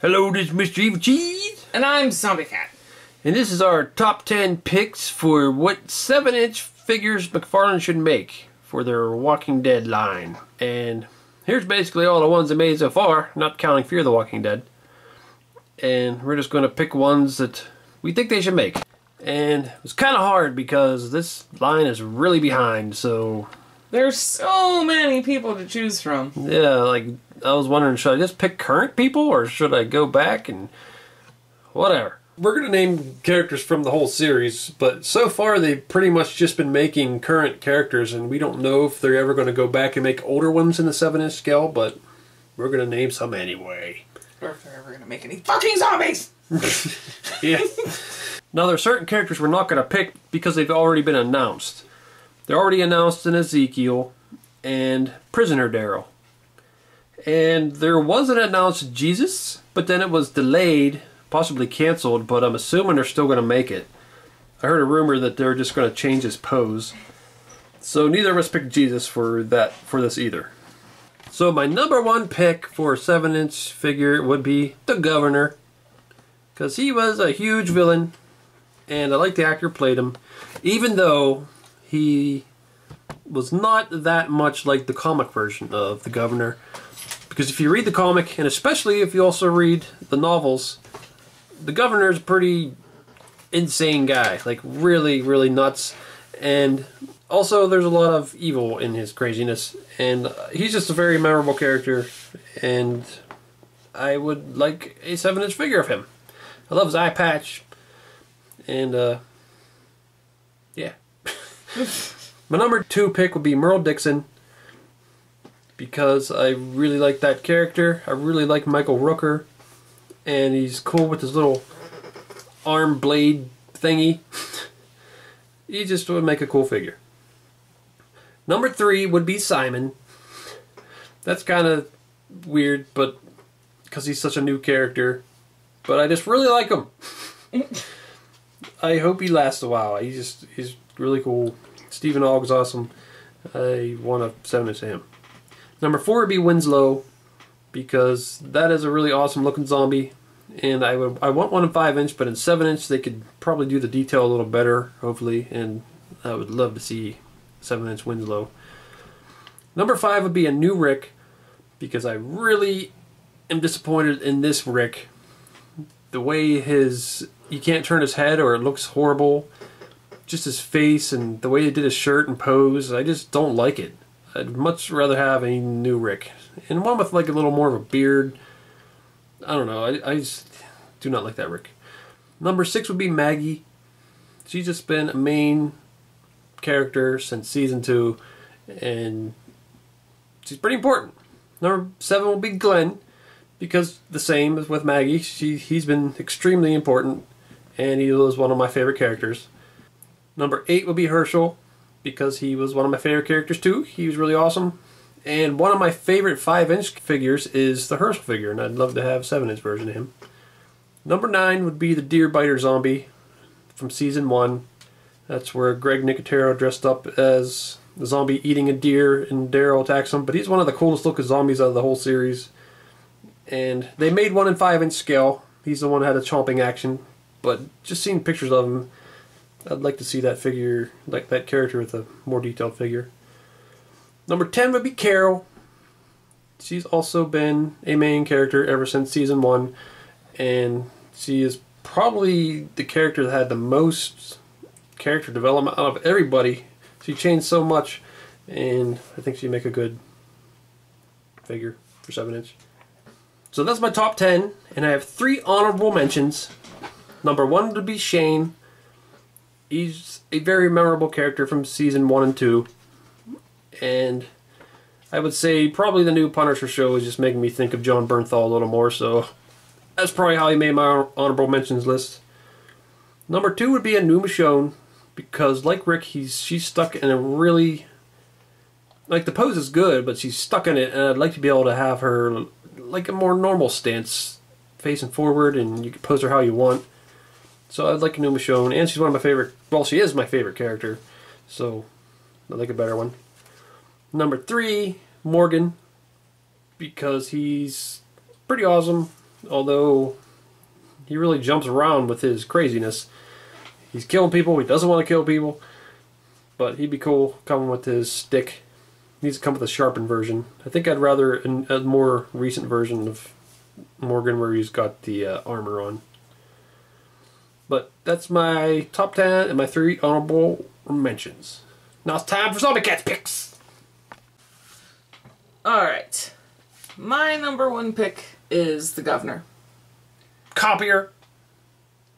Hello, this is Mr. Evilcheese. And I'm Zombie Cat. And this is our top 10 picks for what 7-inch figures McFarlane should make for their Walking Dead line. And here's basically all the ones they made so far, not counting Fear the Walking Dead. And we're just going to pick ones that we think they should make. And it's kind of hard because this line is really behind, so... There's so many people to choose from. Yeah, like, I was wondering, should I just pick current people, or should I go back and... whatever. We're going to name characters from the whole series, but so far they've pretty much just been making current characters, and we don't know if they're ever going to go back and make older ones in the 7-inch scale, but we're going to name some anyway. Or if they're ever going to make any fucking zombies! Yeah. Now, there are certain characters we're not going to pick because they've already been announced. They're already announced in Ezekiel and Prisoner Daryl. And there was an announced Jesus, but then it was delayed, possibly canceled, but I'm assuming they're still going to make it. I heard a rumor that they're just going to change his pose. So neither of us picked Jesus for this either. So my number one pick for a 7-inch figure would be the Governor, because he was a huge villain, and I like the actor who played him, even though he was not that much like the comic version of the Governor. Because if you read the comic, and especially if you also read the novels, the Governor is a pretty insane guy. Like, really, really nuts. And also, there's a lot of evil in his craziness. And he's just a very memorable character. And I would like a 7-inch figure of him. I love his eye patch. And, yeah. My number 2 pick would be Merle Dixon, because I really like that character. I really like Michael Rooker, and he's cool with his little arm blade thingy. He just would make a cool figure. Number 3 would be Simon. That's kind of weird, but because he's such a new character, but I just really like him. I hope he lasts a while. He's really cool. Stephen Ogg's awesome. I want a 7-inch of him. Number 4 would be Winslow, because that is a really awesome looking zombie, and I want one in 5-inch, but in 7-inch they could probably do the detail a little better, hopefully, and I would love to see 7-inch Winslow. Number 5 would be a new Rick, because I really am disappointed in this Rick. The way you can't turn his head or it looks horrible. Just his face and the way he did his shirt and pose, I just don't like it. I'd much rather have a new Rick. And one with like a little more of a beard. I don't know, I just do not like that Rick. Number 6 would be Maggie. She's just been a main character since season 2, and she's pretty important. Number 7 will be Glen, because the same as with Maggie, he's been extremely important, and he was one of my favorite characters. Number 8 would be Hershel, because he was one of my favorite characters too. He was really awesome. And one of my favorite 5-inch figures is the Hershel figure, and I'd love to have a 7-inch version of him. Number 9 would be the Deer Biter Zombie from season 1. That's where Greg Nicotero dressed up as the zombie eating a deer, and Daryl attacks him. But he's one of the coolest looking zombies out of the whole series. And they made one in 5-inch scale. He's the one that had a chomping action. But just seeing pictures of him, I'd like to see that figure, like that character with a more detailed figure. Number 10 would be Carol. She's also been a main character ever since season 1, and she is probably the character that had the most character development out of everybody. She changed so much, and I think she'd make a good figure for 7-inch. So that's my top 10, and I have 3 honorable mentions. Number 1 would be Shane. He's a very memorable character from season 1 and 2. And I would say probably the new Punisher show is just making me think of John Bernthal a little more, so that's probably how he made my honorable mentions list. Number 2 would be a new Michonne, because like Rick, she's stuck in a really... like, the pose is good, but she's stuck in it, and I'd like to be able to have her like a more normal stance, facing forward, and you can pose her how you want. So I'd like a new Michonne, and she's one of my favorite, well, she is my favorite character, so I'd like a better one. Number 3, Morgan, because he's pretty awesome, Although he really jumps around with his craziness. He's killing people, he doesn't want to kill people. But he'd be cool coming with his stick. He needs to come with a sharpened version. I think I'd rather a more recent version of Morgan where he's got the armor on. But that's my top 10 and my 3 honorable mentions. Now it's time for Zombie Cats picks. Alright. My number 1 pick is the governor. Copier.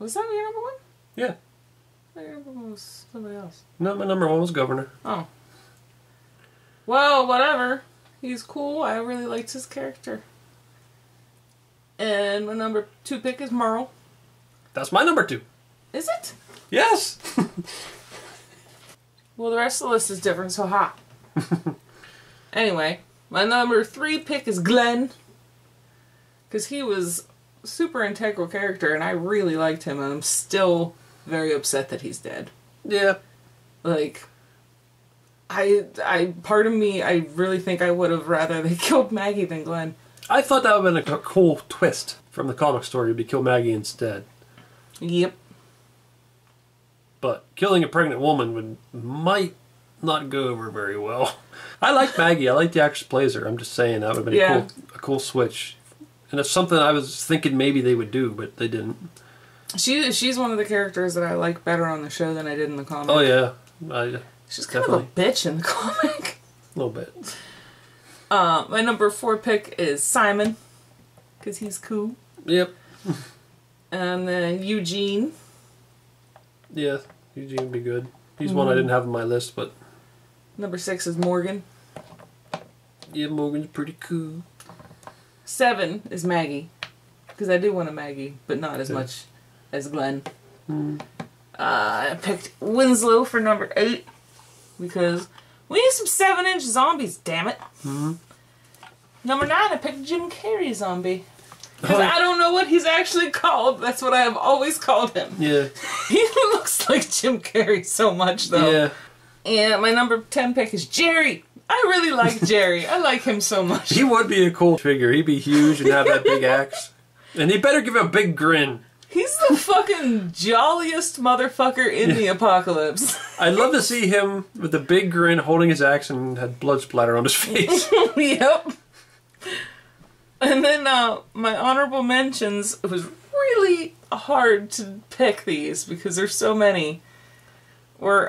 Was that your number 1? Yeah. Your number 1 was somebody else. No, my number 1 was Governor. Oh. Well, whatever. He's cool. I really liked his character. And my number 2 pick is Merle. That's my number 2. Is it? Yes. Well, the rest of the list is different, so ha. Anyway, my number 3 pick is Glen. Because he was a super integral character, and I really liked him, and I'm still very upset that he's dead. Yeah. Like, part of me, I really think I would have rather they killed Maggie than Glen. I thought that would have been a cool twist from the comic story to kill Maggie instead. Yep. But killing a pregnant woman might not go over very well. I like Maggie. I like the actress plays her. I'm just saying that would have been a cool switch. And it's something I was thinking maybe they would do, but they didn't. She's one of the characters that I like better on the show than I did in the comic. Oh yeah. She's kind of a bitch in the comic. A little bit. My number 4 pick is Simon. Because he's cool. Yep. And then Eugene. Yeah, Eugene would be good. He's one I didn't have on my list, but... Number 6 is Morgan. Yeah, Morgan's pretty cool. 7 is Maggie. Because I do want a Maggie, but not as much as Glen. I picked Winslow for number 8. Because we need some 7-inch zombies, damn it. Number 9, I picked Jim Carrey zombie. Because I don't know what he's actually called. That's what I have always called him. Yeah. He looks like Jim Carrey so much, though. Yeah. And my number 10 pick is Jerry. I really like Jerry. I like him so much. He would be a cool figure. He'd be huge and have that big axe. And he better give a big grin. He's the fucking jolliest motherfucker in the apocalypse. I'd love to see him with a big grin holding his axe and had blood splatter on his face. Yep. And then my honorable mentions, it was really hard to pick these because there's so many, were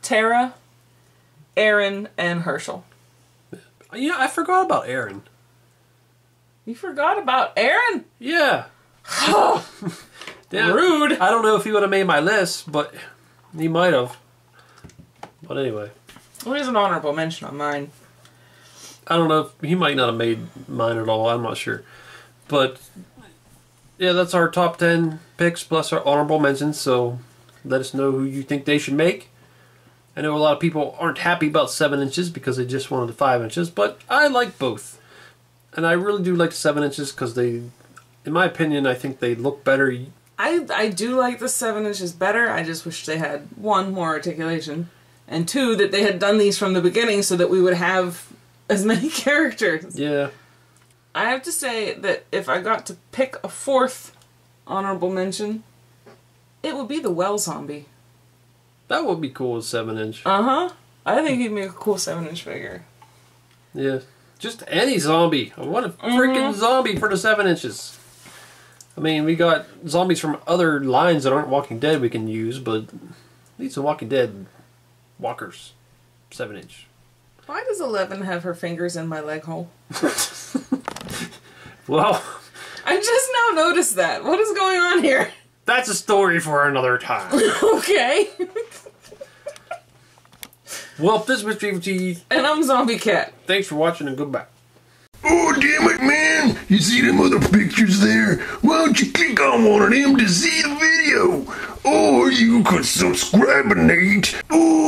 Tara, Aaron, and Hershel. You know, I forgot about Aaron. You forgot about Aaron? Yeah. Damn, rude. I don't know if he would have made my list, but he might have. But anyway. Well, he's an honorable mention on mine. I don't know if he might not have made mine at all. I'm not sure. But yeah, that's our top 10 picks plus our honorable mentions. So let us know who you think they should make. I know a lot of people aren't happy about 7 inches because they just wanted the 5 inches, but I like both. And I really do like the 7 inches because they, in my opinion, I think they look better. I do like the 7 inches better. I just wish they had 1, more articulation, and 2, that they had done these from the beginning so that we would have as many characters. Yeah. I have to say that if I got to pick a 4th honorable mention, it would be the well zombie. That would be cool as 7 inch. Uh-huh. I think he'd make a cool 7-inch figure. Yeah. Just any zombie. I want a freaking zombie for the 7 inches. I mean, we got zombies from other lines that aren't Walking Dead we can use, but need some Walking Dead walkers. 7 inch. Why does 11 have her fingers in my leg hole? Well, I just now noticed that. What is going on here? that's a story for another time. Okay. Well, this was Evilcheese. And I'm Zombie Cat. Thanks for watching and goodbye. Oh, damn it, man. You see them other pictures there? Why don't you click on one of them to see the video? Or you could subscribe, Nate. Oh,